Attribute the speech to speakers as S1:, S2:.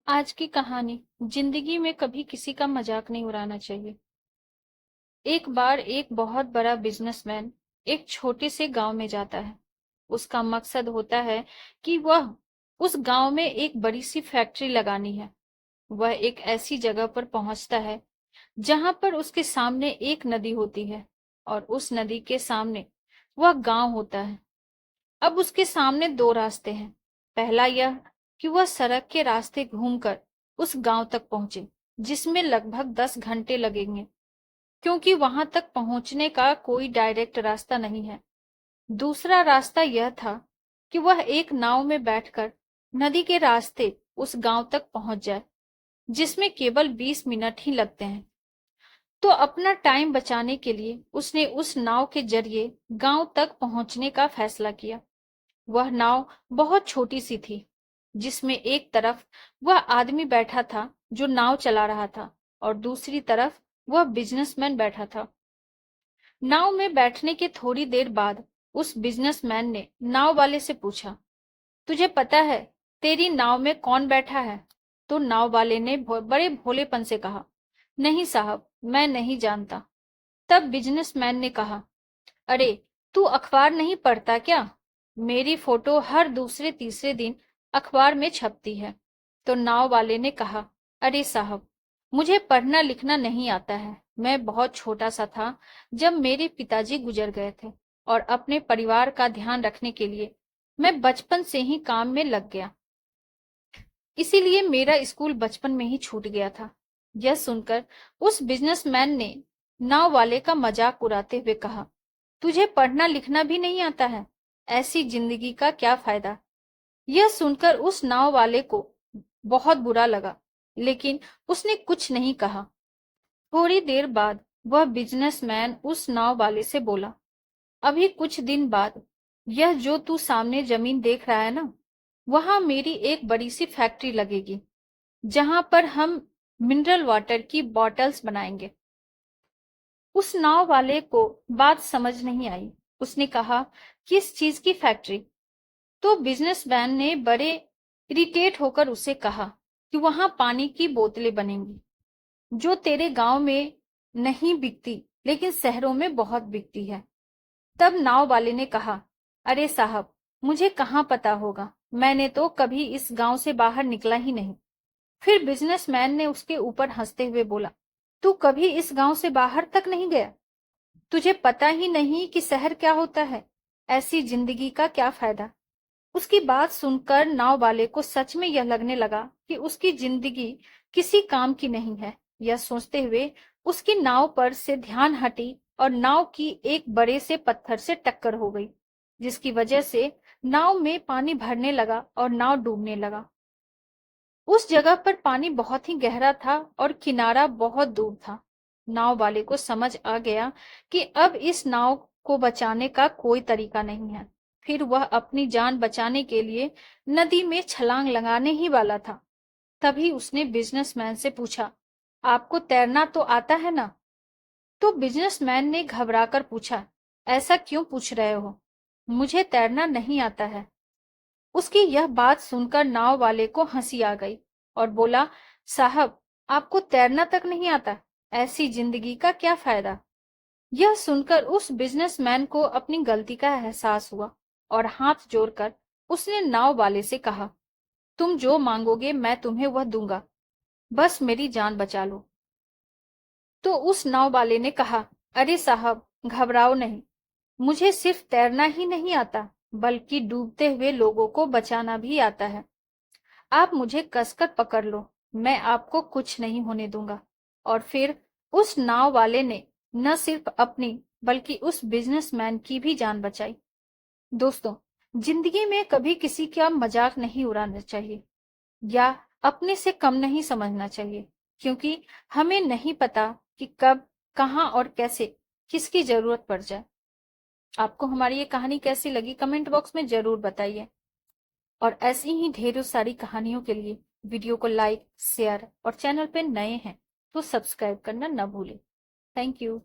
S1: आज की कहानी। जिंदगी में कभी किसी का मजाक नहीं उड़ाना चाहिए। एक बार एक बहुत बड़ा बिजनेसमैन एक छोटे से गांव में जाता है। उसका मकसद होता है कि वह उस गांव में एक बड़ी सी फैक्ट्री लगानी है। वह एक ऐसी जगह पर पहुंचता है जहां पर उसके सामने एक नदी होती है और उस नदी के सामने वह गांव होता है। अब उसके सामने दो रास्ते हैं। पहला यह कि वह सड़क के रास्ते घूमकर उस गांव तक पहुंचे, जिसमें लगभग 10 घंटे लगेंगे, क्योंकि वहां तक पहुंचने का कोई डायरेक्ट रास्ता नहीं है। दूसरा रास्ता यह था कि वह एक नाव में बैठकर नदी के रास्ते उस गांव तक पहुंच जाए, जिसमें केवल 20 मिनट ही लगते हैं। तो अपना टाइम बचाने के लिए उसने उस नाव के जरिए गांव तक पहुंचने का फैसला किया। वह नाव बहुत छोटी सी थी, जिसमें एक तरफ वह आदमी बैठा था जो नाव चला रहा था और दूसरी तरफ वह बिजनेसमैन बैठा था। नाव में बैठने के थोड़ी देर बाद उस बिजनेसमैन ने नाव वाले से पूछा, तुझे पता है तेरी नाव में कौन बैठा है? तो नाव वाले ने बड़े भोलेपन से कहा, नहीं साहब, मैं नहीं जानता। तब बिजनेसमैन ने कहा, अरे, तू अखबार नहीं पढ़ता क्या? मेरी फोटो हर दूसरे तीसरे दिन अखबार में छपती है। तो नाव वाले ने कहा, अरे साहब, मुझे पढ़ना लिखना नहीं आता है। मैं बहुत छोटा सा था जब मेरे पिताजी गुजर गए थे और अपने परिवार का ध्यान रखने के लिए मैं बचपन से ही काम में लग गया। इसीलिए मेरा स्कूल बचपन में ही छूट गया था। यह सुनकर उस बिजनेसमैन ने नाव वाले का मजाक उड़ाते हुए कहा, तुझे पढ़ना लिखना भी नहीं आता है? ऐसी जिंदगी का क्या फायदा? यह सुनकर उस नाव वाले को बहुत बुरा लगा, लेकिन उसने कुछ नहीं कहा। थोड़ी देर बाद वह बिजनेसमैन उस नाव वाले से बोला, अभी कुछ दिन बाद यह जो तू सामने जमीन देख रहा है ना, वहां मेरी एक बड़ी सी फैक्ट्री लगेगी, जहां पर हम मिनरल वाटर की बॉटल्स बनाएंगे। उस नाव वाले को बात समझ नहीं आई। उसने कहा, किस चीज की फैक्ट्री? तो बिजनेसमैन ने बड़े इरिटेट होकर उसे कहा कि वहां पानी की बोतलें बनेंगी, जो तेरे गांव में नहीं बिकती लेकिन शहरों में बहुत बिकती है। तब नाव वाले ने कहा, अरे साहब, मुझे कहाँ पता होगा, मैंने तो कभी इस गांव से बाहर निकला ही नहीं। फिर बिजनेसमैन ने उसके ऊपर हंसते हुए बोला, तू कभी इस गांव से बाहर तक नहीं गया? तुझे पता ही नहीं कि शहर क्या होता है? ऐसी जिंदगी का क्या फायदा? उसकी बात सुनकर नाव वाले को सच में यह लगने लगा कि उसकी जिंदगी किसी काम की नहीं है। यह सोचते हुए उसकी नाव पर से ध्यान हटी और नाव की एक बड़े से पत्थर से टक्कर हो गई, जिसकी वजह से नाव में पानी भरने लगा और नाव डूबने लगा। उस जगह पर पानी बहुत ही गहरा था और किनारा बहुत दूर था। नाव वाले को समझ आ गया कि अब इस नाव को बचाने का कोई तरीका नहीं है। फिर वह अपनी जान बचाने के लिए नदी में छलांग लगाने ही वाला था। तभी उसने बिजनेसमैन से पूछा, आपको तैरना तो आता है ना? तो बिजनेसमैन ने घबराकर पूछा, ऐसा क्यों पूछ रहे हो? मुझे तैरना नहीं आता है। उसकी यह बात सुनकर नाव वाले को हंसी आ गई और बोला, साहब, आपको तैरना तक नहीं आता? ऐसी जिंदगी का क्या फायदा? यह सुनकर उस बिजनेसमैन को अपनी गलती का एहसास हुआ और हाथ जोड़कर उसने नाव वाले से कहा, तुम जो मांगोगे मैं तुम्हें वह दूंगा, बस मेरी जान बचा लो। तो उस नाव वाले ने कहा, अरे साहब, घबराओ नहीं, मुझे सिर्फ तैरना ही नहीं आता, बल्कि डूबते हुए लोगों को बचाना भी आता है। आप मुझे कसकर पकड़ लो, मैं आपको कुछ नहीं होने दूंगा। और फिर उस नाव वाले ने न सिर्फ अपनी बल्कि उस बिजनेसमैन की भी जान बचाई। दोस्तों, जिंदगी में कभी किसी का मजाक नहीं उड़ाना चाहिए या अपने से कम नहीं समझना चाहिए, क्योंकि हमें नहीं पता कि कब, कहाँ और कैसे किसकी जरूरत पड़ जाए। आपको हमारी ये कहानी कैसी लगी कमेंट बॉक्स में जरूर बताइए। और ऐसी ही ढेरों सारी कहानियों के लिए वीडियो को लाइक, शेयर और चैनल पे नए हैं तो सब्सक्राइब करना न भूलें। Thank you.